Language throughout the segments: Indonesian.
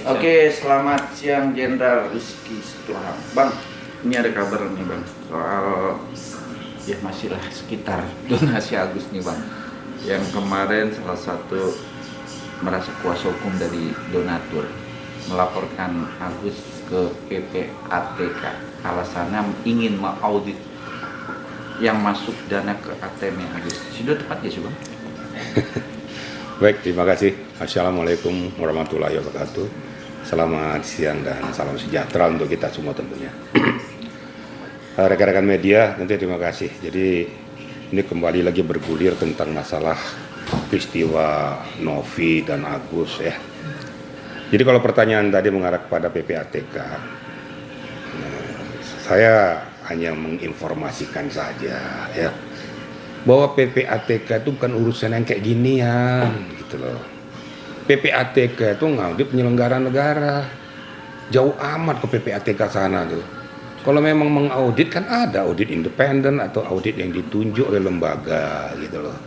Oke, selamat siang Jenderal Rizky Sitorang. Bang, ini ada kabar nih Bang soal ya masihlah sekitar donasi Agus nih Bang. Yang kemarin salah satu merasa kuasa hukum dari donatur melaporkan Agus ke PPATK. Alasannya ingin mengaudit yang masuk dana ke ATM Agus. Sudah tepat ya sih Bang? Baik, terima kasih. Assalamualaikum warahmatullahi wabarakatuh. Selamat siang dan salam sejahtera untuk kita semua tentunya. Rekan-rekan media, nanti terima kasih. Jadi ini kembali lagi bergulir tentang masalah peristiwa Novi dan Agus ya. Jadi kalau pertanyaan tadi mengarah kepada PPATK, saya hanya menginformasikan saja ya, bahwa PPATK itu bukan urusan yang kayak ginian gitu loh. PPATK itu ngaudit penyelenggara negara, jauh amat ke PPATK sana tuh. Kalau memang mengaudit kan ada audit independen atau audit yang ditunjuk oleh lembaga gitu loh.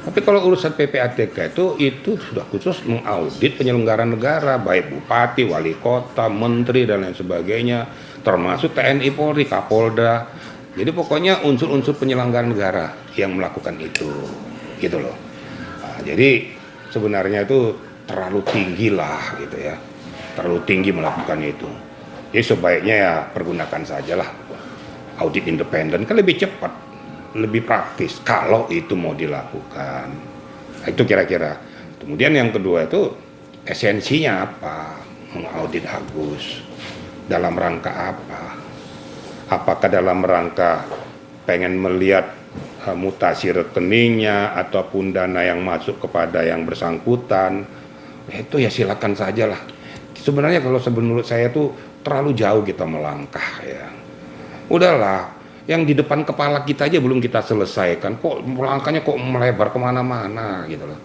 Tapi kalau urusan PPATK itu sudah khusus mengaudit penyelenggara negara, baik bupati, wali kota, menteri dan lain sebagainya, termasuk TNI, Polri, Kapolda. Jadi pokoknya unsur-unsur penyelenggara negara yang melakukan itu, gitu loh. Nah, jadi sebenarnya itu terlalu tinggi lah, gitu ya. Terlalu tinggi melakukan itu. Jadi sebaiknya ya pergunakan sajalah audit independen, kan lebih cepat, lebih praktis kalau itu mau dilakukan. Nah, itu kira-kira. Kemudian yang kedua itu esensinya apa? Mengaudit Agus dalam rangka apa? Apakah dalam rangka pengen melihat mutasi rekeningnya ataupun dana yang masuk kepada yang bersangkutan, itu ya silakan saja lah. Sebenarnya kalau menurut saya tuh terlalu jauh kita melangkah ya. Udahlah, yang di depan kepala kita aja belum kita selesaikan, kok melangkahnya kok melebar kemana-mana gitu loh.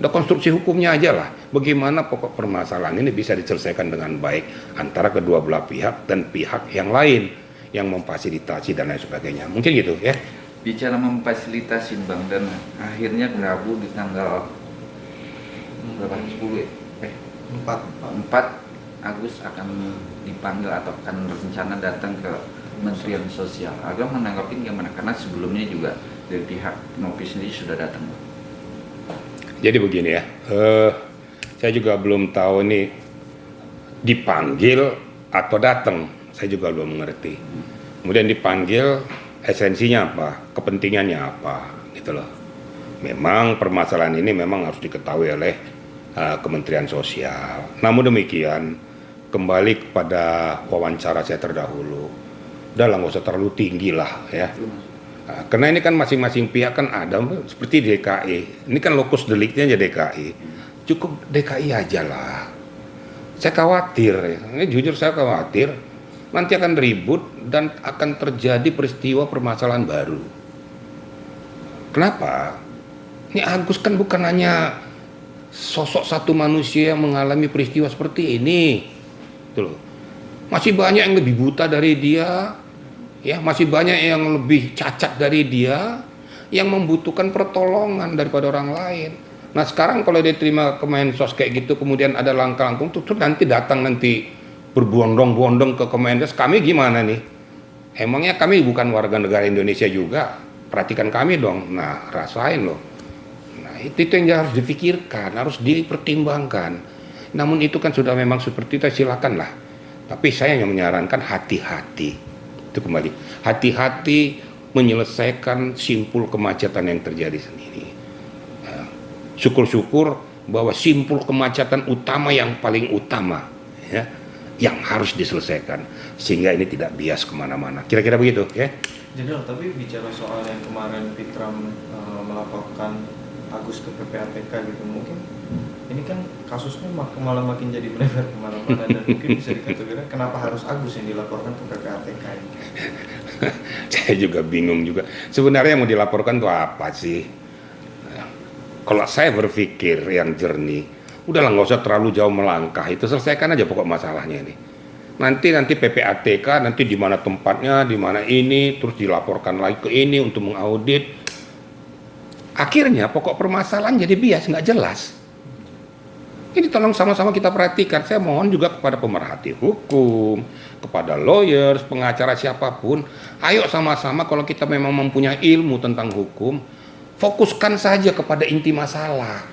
Udah konstruksi hukumnya aja lah, bagaimana pokok permasalahan ini bisa diselesaikan dengan baik antara kedua belah pihak dan pihak yang lain yang memfasilitasi dan lain sebagainya. Mungkin gitu ya. Bicara memfasilitasi Bang, dan akhirnya Rabu di tanggal berapa? 10 4 Agus akan dipanggil atau akan rencana datang ke Kementerian Sosial. Agak menanggapi gimana? Karena sebelumnya juga dari pihak Novi sendiri sudah datang. Jadi begini ya, saya juga belum tahu ini dipanggil atau datang. Saya juga belum mengerti. Kemudian dipanggil, esensinya apa, kepentingannya apa, gitu loh. Memang permasalahan ini memang harus diketahui oleh Kementerian Sosial. Namun demikian, kembali kepada wawancara saya terdahulu, udah lah nggak usah terlalu tinggi lah ya. Karena ini kan masing-masing pihak kan ada, seperti DKI. Ini kan lokus deliknya aja DKI. Cukup DKI aja lah. Saya khawatir, ini jujur saya khawatir. Nanti akan ribut dan akan terjadi peristiwa permasalahan baru. Kenapa? Ini Agus kan bukan hanya sosok satu manusia yang mengalami peristiwa seperti ini. Tuh. Masih banyak yang lebih buta dari dia, ya, masih banyak yang lebih cacat dari dia, yang membutuhkan pertolongan daripada orang lain. Nah sekarang kalau dia terima Kemensos kayak gitu, kemudian ada langkah-langkah tuh nanti datang nanti berbondong-bondong ke Kemensos, kami gimana nih? Emangnya kami bukan warga negara Indonesia juga? Perhatikan kami dong. Nah, rasain loh. Nah, itu yang harus dipikirkan, harus dipertimbangkan. Namun itu kan sudah memang seperti itu, silakan lah. Tapi saya yang menyarankan hati-hati. Itu kembali. Hati-hati menyelesaikan simpul kemacetan yang terjadi sendiri. Nah, syukur-syukur bahwa simpul kemacetan utama yang paling utama, ya, yang harus diselesaikan sehingga ini tidak bias kemana-mana. Kira-kira begitu ya. Jenderal, tapi bicara soal yang kemarin Fikram melaporkan Agus ke PPATK gitu, mungkin ini kan kasusnya malah makin jadi melebar kemana-mana dan mungkin bisa dikategorikan kenapa harus Agus yang dilaporkan ke PPATK ini? Saya juga bingung juga. Sebenarnya yang mau dilaporkan tuh apa sih? Kalau saya berpikir yang jernih, udahlah nggak usah terlalu jauh melangkah, itu selesaikan aja pokok masalahnya ini. Nanti PPATK nanti di mana tempatnya, di mana ini, terus dilaporkan lagi ke ini untuk mengaudit. Akhirnya pokok permasalahan jadi bias, nggak jelas. Ini tolong sama-sama kita perhatikan. Saya mohon juga kepada pemerhati hukum, kepada lawyers, pengacara siapapun, ayo sama-sama kalau kita memang mempunyai ilmu tentang hukum, fokuskan saja kepada inti masalah.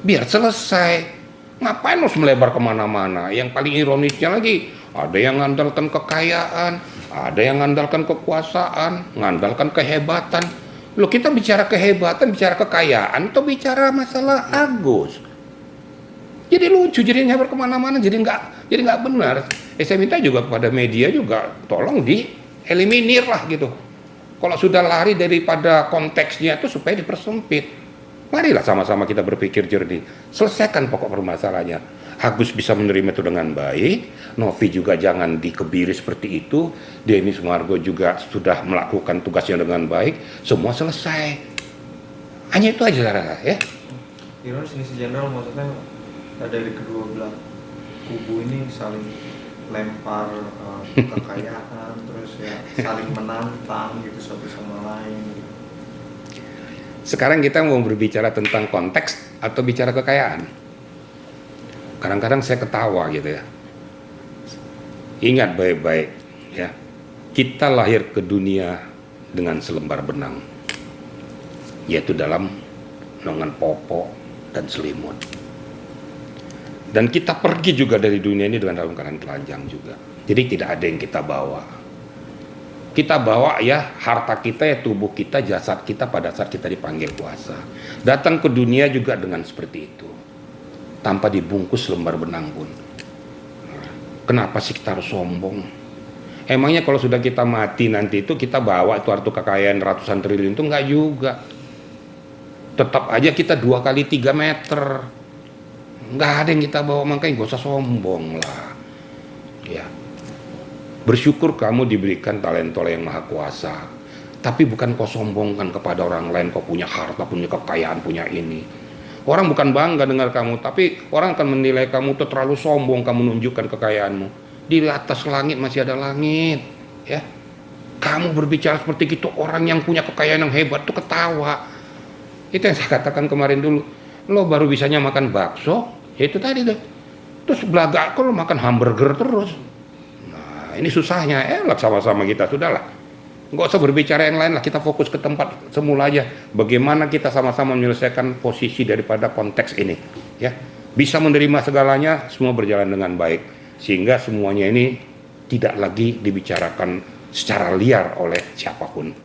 Biar selesai. Ngapain harus melebar kemana-mana? Yang paling ironisnya lagi, ada yang mengandalkan kekayaan, ada yang mengandalkan kekuasaan, mengandalkan kehebatan. Loh, kita bicara kehebatan, bicara kekayaan, atau bicara masalah Agus? Jadi lucu, jadinya berkemana-mana, jadi nggak benar. Saya minta juga kepada media juga, tolong dieliminir lah gitu. Kalau sudah lari daripada konteksnya itu supaya dipersempit. Marilah sama-sama kita berpikir jernih. Selesaikan pokok permasalahannya. Agus bisa menerima itu dengan baik, Novi juga jangan dikebiri seperti itu, Denny Sumargo juga sudah melakukan tugasnya dengan baik, semua selesai. Hanya itu aja ya. Ironis ini si Jenderal maksudnya dari kedua belah kubu ini saling lempar kekayaan, terus ya saling menantang gitu satu sama lain. Sekarang kita mau berbicara tentang konteks atau bicara kekayaan. Kadang-kadang saya ketawa gitu ya. Ingat baik-baik ya. Kita lahir ke dunia dengan selembar benang, yaitu dalam naungan popok dan selimut. Dan kita pergi juga dari dunia ini dengan dalam keadaan telanjang juga. Jadi tidak ada yang kita bawa. Kita bawa ya harta kita, ya tubuh kita, jasad kita pada saat kita dipanggil kuasa. Datang ke dunia juga dengan seperti itu. Tanpa dibungkus lembar benang pun. Kenapa sih kita harus sombong? Emangnya kalau sudah kita mati nanti itu kita bawa itu harta kekayaan ratusan triliun itu? Enggak juga. Tetap aja kita 2 kali 3 meter. Nggak ada yang kita bawa, makanya gak usah sombong lah ya. Bersyukur kamu diberikan talenta oleh yang maha kuasa, tapi bukan kau sombongkan kepada orang lain kau punya harta, punya kekayaan, punya ini. Orang bukan bangga dengar kamu, tapi orang akan menilai kamu tuh terlalu sombong, kamu menunjukkan kekayaanmu. Di atas langit masih ada langit ya. Kamu berbicara seperti itu, orang yang punya kekayaan yang hebat tuh ketawa. Itu yang saya katakan kemarin dulu. Lo baru bisanya makan bakso, ya itu tadi tuh. Terus belagak lo makan hamburger terus. Nah, ini susahnya. Sama-sama kita sudahlah. Nggak usah berbicara yang lain lah. Kita fokus ke tempat semula aja. Bagaimana kita sama-sama menyelesaikan posisi daripada konteks ini. Ya, bisa menerima segalanya, semua berjalan dengan baik. Sehingga semuanya ini tidak lagi dibicarakan secara liar oleh siapapun.